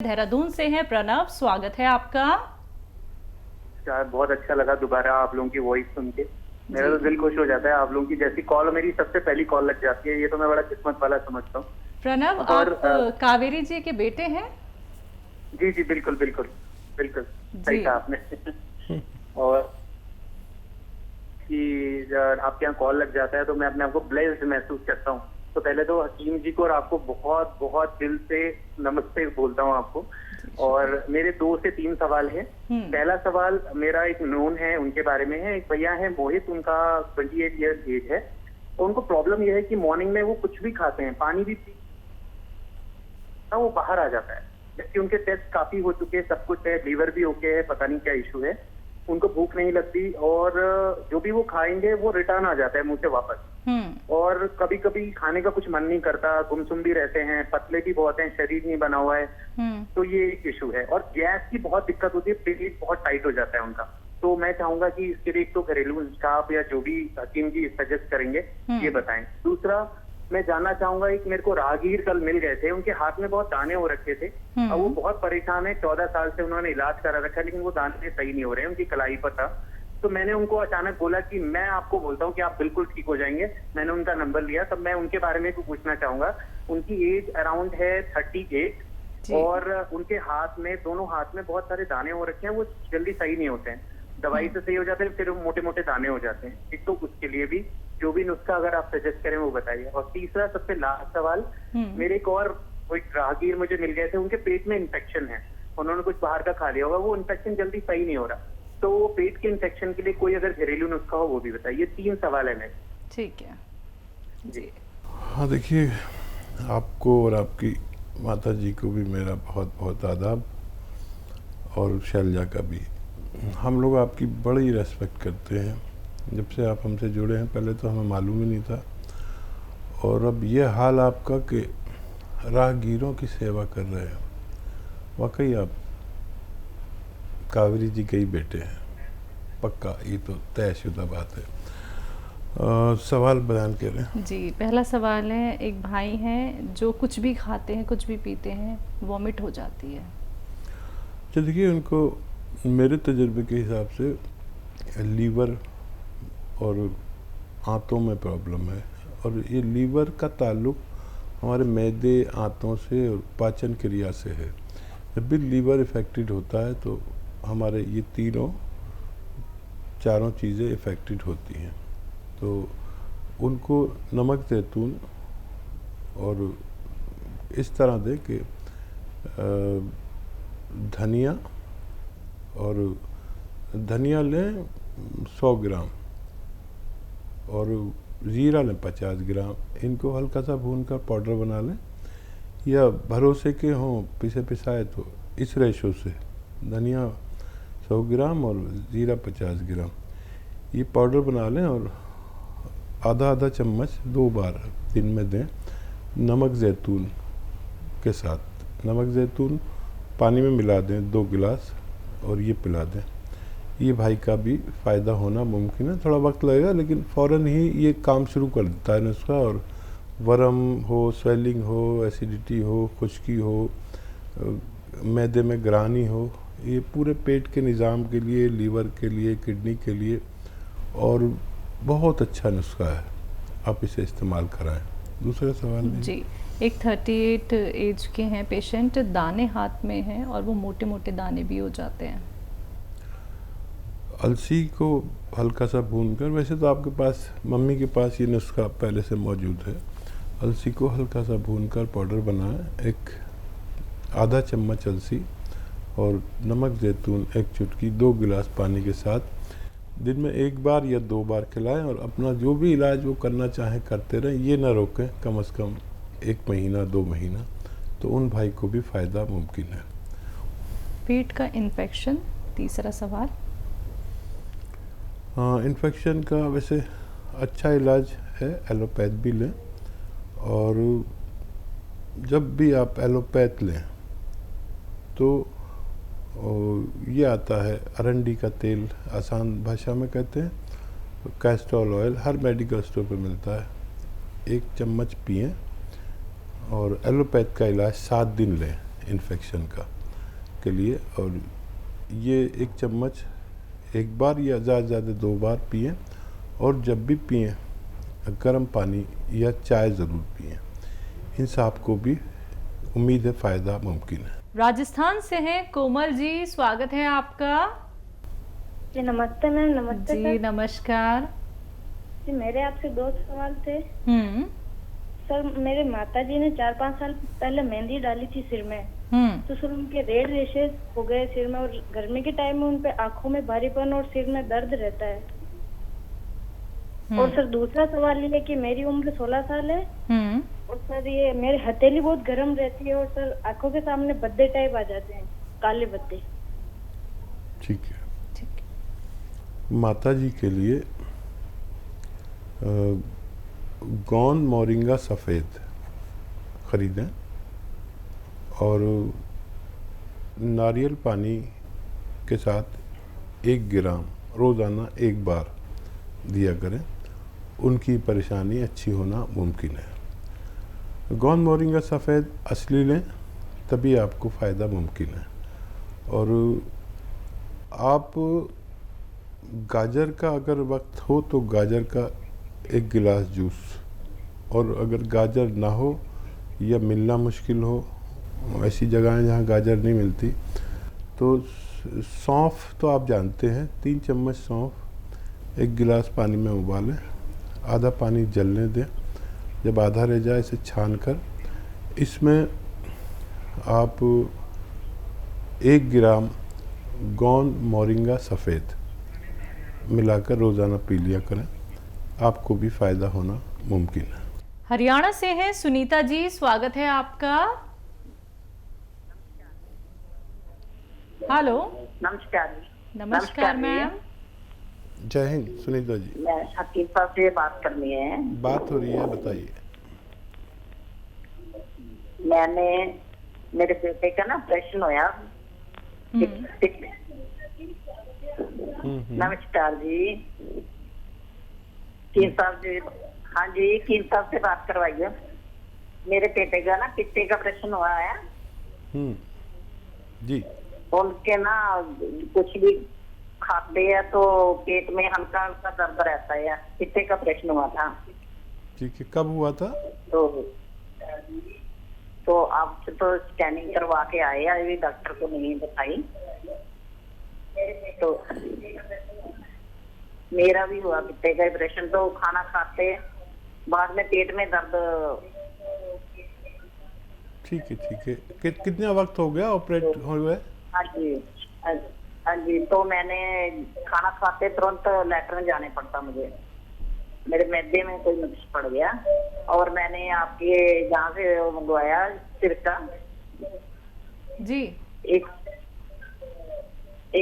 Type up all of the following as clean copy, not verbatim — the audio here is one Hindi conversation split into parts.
देहरादून से हैं प्रणव, स्वागत है आपका। यार बहुत अच्छा लगा दोबारा आप लोगों की वॉइस सुन के। मेरा तो दिल खुश हो जाता है। आप लोगों की जैसी कॉल मेरी सबसे पहली कॉल लग जाती है, ये तो मैं बड़ा किस्मत वाला समझता हूँ। प्रणव, और आप कावेरी जी के बेटे हैं? जी जी बिल्कुल बिल्कुल बिल्कुल सही जी। कहा आपने। और कि आपके यहाँ कॉल लग जाता है तो मैं अपने आप को ब्लेस्ड महसूस करता हूँ। तो पहले तो हकीम जी को और आपको बहुत बहुत दिल से नमस्ते बोलता हूँ आपको। जी, और शुक्रिया। मेरे 2 से 3 सवाल हैं। पहला सवाल मेरा एक नोन है उनके बारे में है। एक भैया है मोहित, उनका 28 ईयर्स एज है। तो उनको प्रॉब्लम यह है कि मॉर्निंग में वो कुछ भी खाते हैं, पानी भी पी, वो बाहर आ जाता है। जबकि उनके टेस्ट काफी हो चुके हैं, सब कुछ है, लीवर भी ओके है, पता नहीं क्या इशू है। उनको भूख नहीं लगती और जो भी वो खाएंगे वो रिटर्न आ जाता है मुंह से वापस। और कभी कभी खाने का कुछ मन नहीं करता, गुमसुम भी रहते हैं, पतले भी बहुत हैं, शरीर नहीं बना हुआ है। तो ये एक इशू है। और गैस की बहुत दिक्कत होती है, पेट बहुत टाइट हो जाता है उनका। तो मैं चाहूंगा कि इसके लिए एक तो घरेलू नुस्खा या जो भी हकीम जी सजेस्ट करेंगे ये बताएं। दूसरा मैं जानना चाहूंगा, एक मेरे को राहगीर कल मिल गए थे, उनके हाथ में बहुत दाने हो रखे थे और वो बहुत परेशान है। 14 साल से उन्होंने इलाज करा रखा है लेकिन वो दाने सही नहीं हो रहे हैं, उनकी कलाई पर था। तो मैंने उनको अचानक बोला कि मैं आपको बोलता हूँ कि आप बिल्कुल ठीक हो जाएंगे। मैंने उनका नंबर लिया, तब मैं उनके बारे में कुछ पूछना चाहूंगा। उनकी एज अराउंड है 38 जी। और उनके हाथ में, दोनों हाथ में बहुत सारे दाने हो रखे हैं, वो जल्दी सही नहीं होते हैं। दवाई से सही हो जाते हैं, फिर वो मोटे मोटे दाने हो जाते हैं। एक तो उसके लिए भी जो भी नुस्खा अगर आप सजेस्ट करें वो बताइए। और तीसरा सबसे लास्ट सवाल, मेरे एक और कोई राहगीर मुझे मिल गए थे, उनके पेट में इन्फेक्शन है। उन्होंने कुछ बाहर का खा लिया होगा, वो इन्फेक्शन जल्दी सही नहीं हो रहा। तो वो पेट के इन्फेक्शन के लिए कोई अगर घरेलू नुस्खा हो वो भी बताइए। 3 सवाल है मेरे। ठीक है जी। हाँ देखिए, आपको और आपकी माता जी को भी मेरा बहुत बहुत आदाब, और शैलजा का भी। हम लोग आपकी बड़ी रेस्पेक्ट करते हैं। जब से आप हमसे जुड़े हैं, पहले तो हमें मालूम ही नहीं था, और अब ये हाल आपका कि राहगीरों की सेवा कर रहे हैं। वाकई आप कावेरी जी के ही बेटे हैं, पक्का, ये तो तयशुदा बात है। सवाल बयान करें। जी, पहला सवाल है, एक भाई हैं जो कुछ भी खाते हैं, कुछ भी पीते हैं, वॉमिट हो जाती है। तो देखिए, उनको मेरे तजुर्बे के हिसाब से लीवर और आंतों में प्रॉब्लम है। और ये लीवर का ताल्लुक हमारे मैदे, आंतों से और पाचन क्रिया से है। जब भी लीवर इफ़ेक्टेड होता है तो हमारे ये चारों चीज़ें इफ़ेक्टेड होती हैं। तो उनको नमक ज़ैतून और इस तरह दे कि धनिया, और धनिया लें 100 ग्राम और ज़ीरा लें 50 ग्राम। इनको हल्का सा भून कर पाउडर बना लें, या भरोसे के हों पिसे पिसाए तो इस रेशो से धनिया 100 ग्राम और ज़ीरा 50 ग्राम ये पाउडर बना लें, और आधा आधा चम्मच 2 बार दिन में दें नमक ज़ैतून के साथ। नमक ज़ैतून पानी में मिला दें 2 गिलास और ये पिला दें। ये भाई का भी फ़ायदा होना मुमकिन है, थोड़ा वक्त लगेगा लेकिन फ़ौरन ही ये काम शुरू कर देता है नुस्खा। और वर्म हो, स्वेलिंग हो, एसिडिटी हो, खुश्की हो, मैदे में ग्रानी हो, ये पूरे पेट के निज़ाम के लिए, लीवर के लिए, किडनी के लिए और बहुत अच्छा नुस्खा है। आप इसे इस्तेमाल कराएं। दूसरा सवाल जी, एक 38 एज के हैं पेशेंट, दाने हाथ में हैं और वो मोटे मोटे दाने भी हो जाते हैं। अलसी को हल्का सा भूनकर, वैसे तो आपके पास, मम्मी के पास ये नुस्खा पहले से मौजूद है। अलसी को हल्का सा भूनकर पाउडर बनाएं, एक आधा चम्मच अलसी और नमक ज़ैतून 1 चुटकी 2 गिलास पानी के साथ दिन में 1 बार या 2 बार खिलाएं। और अपना जो भी इलाज वो करना चाहें करते रहें, ये ना रोकें, कम से कम 1 महीना 2 महीना, तो उन भाई को भी फ़ायदा मुमकिन है। पेट का इन्फेक्शन, तीसरा सवाल। हाँ, इन्फेक्शन का वैसे अच्छा इलाज है, एलोपैथ भी लें। और जब भी आप एलोपैथ लें तो ये आता है अरंडी का तेल, आसान भाषा में कहते हैं कैस्ट्रोल ऑयल, हर मेडिकल स्टोर पे मिलता है। 1 चम्मच पिएं और एलोपैथ का इलाज 7 दिन लें। इन्फेक्शन का के लिए। और ये 1 चम्मच एक बार या ज़्यादा से ज़्यादा 2 बार पिएं, और जब भी पिएं गर्म पानी या चाय ज़रूर पिएं। इनसे आपको भी उम्मीद है फ़ायदा मुमकिन है। राजस्थान से हैं कोमल जी, स्वागत है आपका। जी नमस्ते मैम। नमस्ते जी सर। नमस्कार। जी मेरे आपसे 2 सवाल थे। सर मेरे माता जी ने 4-5 साल पहले मेहंदी डाली थी सिर में, तो सर उनके रेड रेशेस हो गए सिर में, और गर्मी के टाइम में उन पे आंखों में भारीपन और सिर में दर्द रहता है। और सर दूसरा सवाल ये है कि मेरी उम्र 16 साल है, और सर ये मेरी हथेली बहुत गर्म रहती है, और सर आंखों के सामने बद्दे टाइप आ जाते हैं, काले बद्दे। ठीक है। माता जी के लिए गौंद मोरिंगा सफ़ेद ख़रीदें और नारियल पानी के साथ 1 ग्राम रोज़ाना 1 बार दिया करें। उनकी परेशानी अच्छी होना मुमकिन है। गौंद मोरिंगा सफ़ेद असली लें, तभी आपको फ़ायदा मुमकिन है। और आप गाजर का अगर वक्त हो तो गाजर का 1 गिलास जूस, और अगर गाजर ना हो या मिलना मुश्किल हो, ऐसी जगहें जहाँ गाजर नहीं मिलती, तो सौंफ तो आप जानते हैं, 3 चम्मच सौंफ 1 गिलास पानी में उबालें, आधा पानी जलने दें। जब आधा रह जाए इसे छान कर इसमें आप 1 ग्राम गौंद मोरिंगा सफ़ेद मिलाकर रोज़ाना पी लिया करें, आपको भी फ़ायदा होना मुमकिन है। हरियाणा से हैं सुनीता जी, स्वागत है आपका। हेलो। नमस्कार। नमस्कार मैम। जय हिंद सुनीता जी। मैं हकीम साहब से बात करनी है। बात हो रही है, बताइए। मैंने मेरे बेटे का ना ऑपरेशन होया। नमस्कार जी। कीम साहब जी। हाँ जी, कीम साहब से बात करवाइए। मेरे बेटे का ना पित्ते का ऑपरेशन हुआ है। जी। उनके ना कुछ भी खाते हैं तो पेट में हल्का हल्का दर्द रहता है। पित्ते का ऑपरेशन हुआ था। ठीक है, कब हुआ था? तो आप तो स्कैनिंग करवा के आए, अभी डॉक्टर को नहीं बताई। तो मेरा भी हुआ पित्ते का ऑपरेशन। तो खाना खाते बाद में पेट में दर्द। ठीक है ठीक है। कितना वक्त हो गया ऑपरेट हुए? हाँ जी, हाँ जी। तो मैंने खाना खाते तुरंत लैट्रिन जाने पड़ता मुझे, मेरे मैदे में कोई नुक्स पड़ गया। और मैंने आपके जहाँ से वो मंगवाया सिरका जी, एक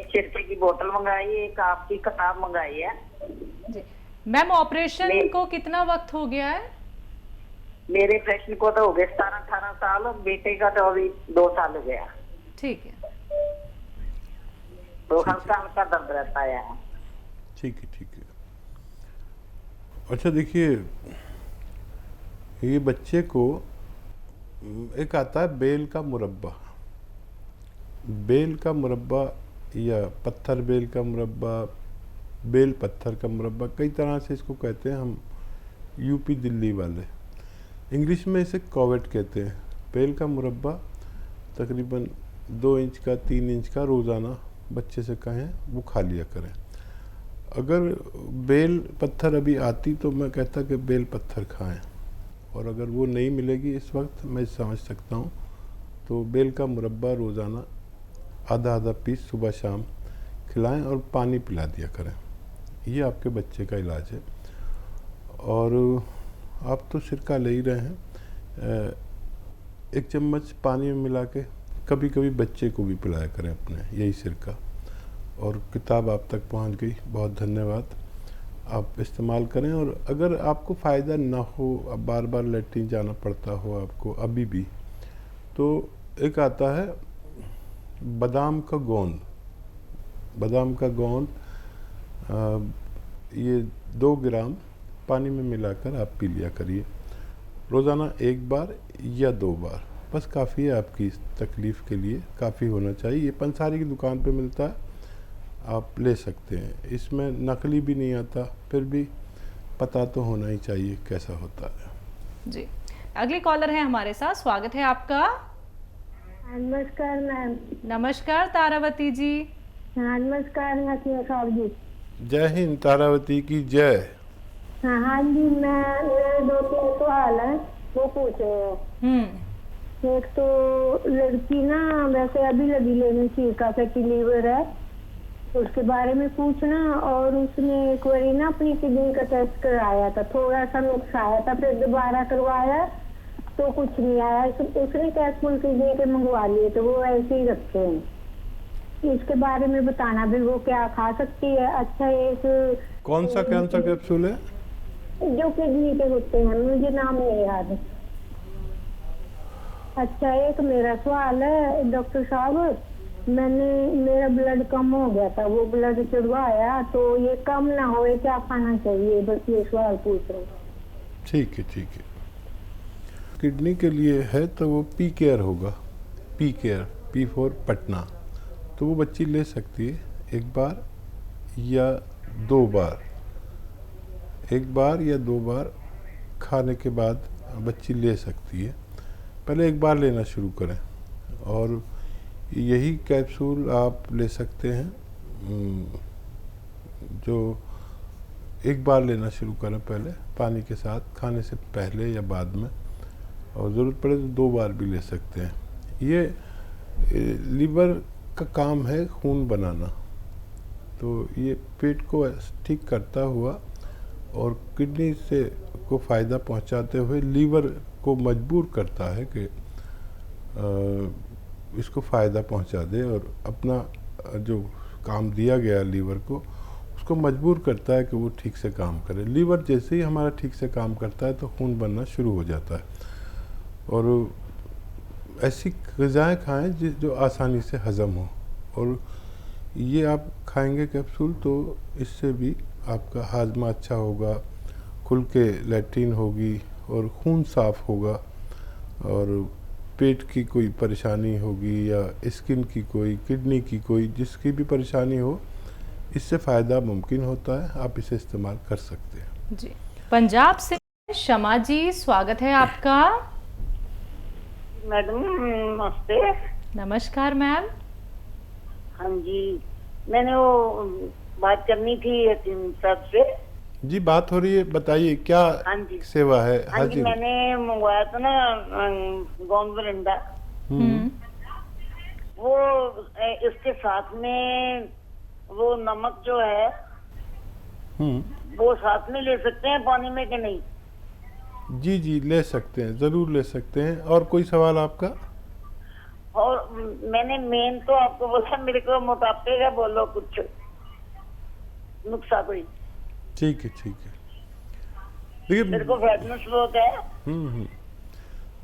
सिरके की बोतल मंगाई, एक आपकी किताब मंगाई है जी। मैम ऑपरेशन को कितना वक्त हो गया है? मेरे ऑपरेशन को तो हो गए 17-18 साल, और बेटे का तो अभी 2 साल हो गया। ठीक है। तो हल्का हल्का दर्द रहता है। ठीक है ठीक है। अच्छा देखिए, ये बच्चे को एक आता है बेल का मुरब्बा। बेल का मुरब्बा या पत्थर बेल का मुरब्बा, बेल पत्थर का मुरब्बा, कई तरह से इसको कहते हैं हम यूपी दिल्ली वाले। इंग्लिश में इसे कोवेट कहते हैं। बेल का मुरब्बा तकरीबन 2 इंच का 3 इंच का रोज़ाना बच्चे से कहें वो खा लिया करें। अगर बेल पत्थर अभी आती तो मैं कहता कि बेल पत्थर खाएं, और अगर वो नहीं मिलेगी इस वक्त, मैं समझ सकता हूँ, तो बेल का मुरब्बा रोज़ाना आधा आधा पीस सुबह शाम खिलाएं और पानी पिला दिया करें। ये आपके बच्चे का इलाज है। और आप तो सिरका ले ही रहे हैं, 1 चम्मच पानी में मिला के कभी कभी बच्चे को भी पिलाया करें अपने, यही सिरका। और किताब आप तक पहुंच गई, बहुत धन्यवाद। आप इस्तेमाल करें। और अगर आपको फ़ायदा ना हो, अब बार बार लैट्रिन जाना पड़ता हो आपको अभी भी, तो एक आता है बादाम का गोंद। बादाम का गोंद ये 2 ग्राम पानी में मिलाकर आप पी लिया करिए रोज़ाना 1 बार या 2 बार। बस काफ़ी है आपकी इस तकलीफ़ के लिए, काफ़ी होना चाहिए। ये पंसारी की दुकान पे मिलता है, आप ले सकते हैं। इसमें नकली भी नहीं आता, फिर भी पता तो होना ही चाहिए कैसा होता है। जी, अगले कॉलर है हमारे साथ, स्वागत है आपका। नमस्कार मैम। नमस्कार तारावती जी। हाँ नमस्कार साहब जी। जय हिंद तारावती की जय। हाँ जी, मेरे 2-3 सवाल है वो पूछ रहे हैं। एक तो लड़की ना वैसे अभी लगी लेने का फैटी लीवर है, उसके बारे में पूछना। और उसने एक बार ना अपनी किडनी का टेस्ट कराया था, थोड़ा सा नुक्स आया था, फिर दोबारा करवाया तो कुछ नहीं आया। उसने कैप्सूल किडनी के मंगवा लिए तो वो ऐसे ही रखे हैं। इसके बारे में बताना भी वो क्या खा सकती है। अच्छा, एक कौन सा कैप्सूल है? जो किडनी के होते हैं, मुझे नाम नहीं याद। अच्छा, एक मेरा सवाल है डॉक्टर साहब, मेरा ब्लड कम हो गया था, वो ब्लड चढ़वाया तो ये कम ना होए, क्या खाना चाहिए? बस ये सवाल पूछ रहा हूँ। ठीक है, ठीक है। किडनी के लिए है तो वो पी केयर होगा, P care, P for Patna. तो वो बच्ची ले सकती है एक बार या 2 बार, एक बार या 2 बार खाने के बाद बच्ची ले सकती है। पहले एक बार लेना शुरू करें और यही कैप्सूल आप ले सकते हैं, जो एक बार लेना शुरू करें पहले पानी के साथ, खाने से पहले या बाद में, और ज़रूरत पड़े तो 2 बार भी ले सकते हैं। ये लीवर का काम है खून बनाना, तो ये पेट को ठीक करता हुआ और किडनी से को फ़ायदा पहुंचाते हुए लीवर को मजबूर करता है कि इसको फ़ायदा पहुंचा दे, और अपना जो काम दिया गया लीवर को उसको मजबूर करता है कि वो ठीक से काम करे। लीवर जैसे ही हमारा ठीक से काम करता है तो खून बनना शुरू हो जाता है। और ऐसी ग़िज़ाएँ खाएं जो आसानी से हज़म हो, और ये आप खाएंगे कैप्सूल तो इससे भी आपका हाजमा अच्छा होगा, खुल के लैट्रिन होगी और खून साफ़ होगा, और पेट की कोई परेशानी होगी या स्किन की कोई, किडनी की कोई, जिसकी भी परेशानी हो, इससे फ़ायदा मुमकिन होता है। आप इसे इस्तेमाल कर सकते हैं। जी, पंजाब से शमा जी, स्वागत है आपका। मैडम नमस्ते। नमस्कार मैम। हाँ जी, मैंने वो बात करनी थी हकीम साहब से। जी, बात हो रही है, बताइए क्या सेवा है? हाँ जी, मैंने मंगवाया था ना गोंद बरिंदा, वो इसके साथ में वो नमक जो है वो साथ में ले सकते हैं पानी में कि नहीं? जी जी, ले सकते हैं, ज़रूर ले सकते हैं। और कोई सवाल आपका? और मैंने मेन तो आपको बोला, मेरे को मोटापे का बोलो कुछ नुस्खा कोई। ठीक है, ठीक है। देखिए, मेरे को फैट बहुत है।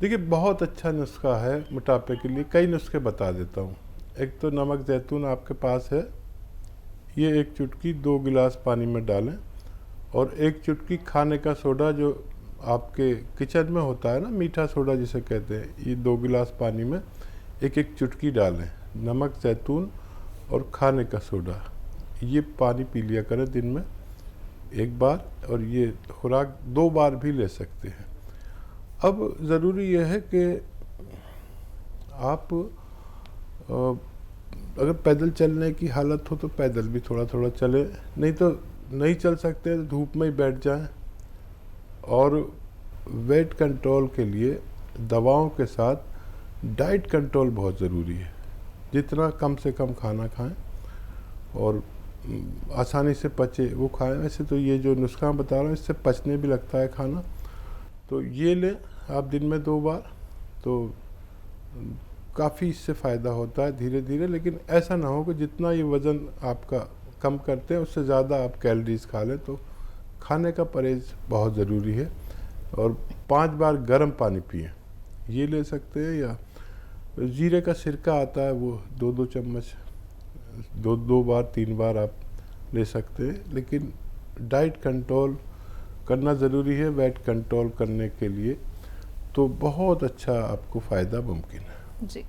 देखिए, बहुत अच्छा नुस्खा है मोटापे के लिए। कई नुस्खे बता देता हूँ। एक तो नमक जैतून आपके पास है, ये 1 चुटकी 2 गिलास पानी में डालें, और 1 चुटकी खाने का सोडा जो आपके किचन में होता है ना, मीठा सोडा जिसे कहते हैं, ये 2 गिलास पानी में 1-1 चुटकी डालें। नमक, जैतून और खाने का सोडा, ये पानी पी लिया करें दिन में 1 बार, और ये खुराक 2 बार भी ले सकते हैं। अब ज़रूरी यह है कि आप अगर पैदल चलने की हालत हो तो पैदल भी थोड़ा थोड़ा चलें, नहीं तो नहीं चल सकते तो धूप में ही बैठ जाएं। और वेट कंट्रोल के लिए दवाओं के साथ डाइट कंट्रोल बहुत ज़रूरी है। जितना कम से कम खाना खाएं और आसानी से पचे वो खाएं। वैसे तो ये जो नुस्खा बता रहा हूँ इससे पचने भी लगता है खाना, तो ये लें आप दिन में 2 बार, तो काफ़ी इससे फ़ायदा होता है धीरे धीरे। लेकिन ऐसा ना हो कि जितना ये वज़न आपका कम करते हैं उससे ज़्यादा आप कैलोरीज खा लें, तो खाने का परहेज़ बहुत ज़रूरी है। और 5 बार गर्म पानी पिएं, ये ले सकते हैं। या जीरे का सिरका आता है, वो 2-2 चम्मच 2 बार 3 बार आप ले सकते हैं। लेकिन डाइट कंट्रोल करना ज़रूरी है वेट कंट्रोल करने के लिए। तो बहुत अच्छा आपको फ़ायदा मुमकिन है। जी।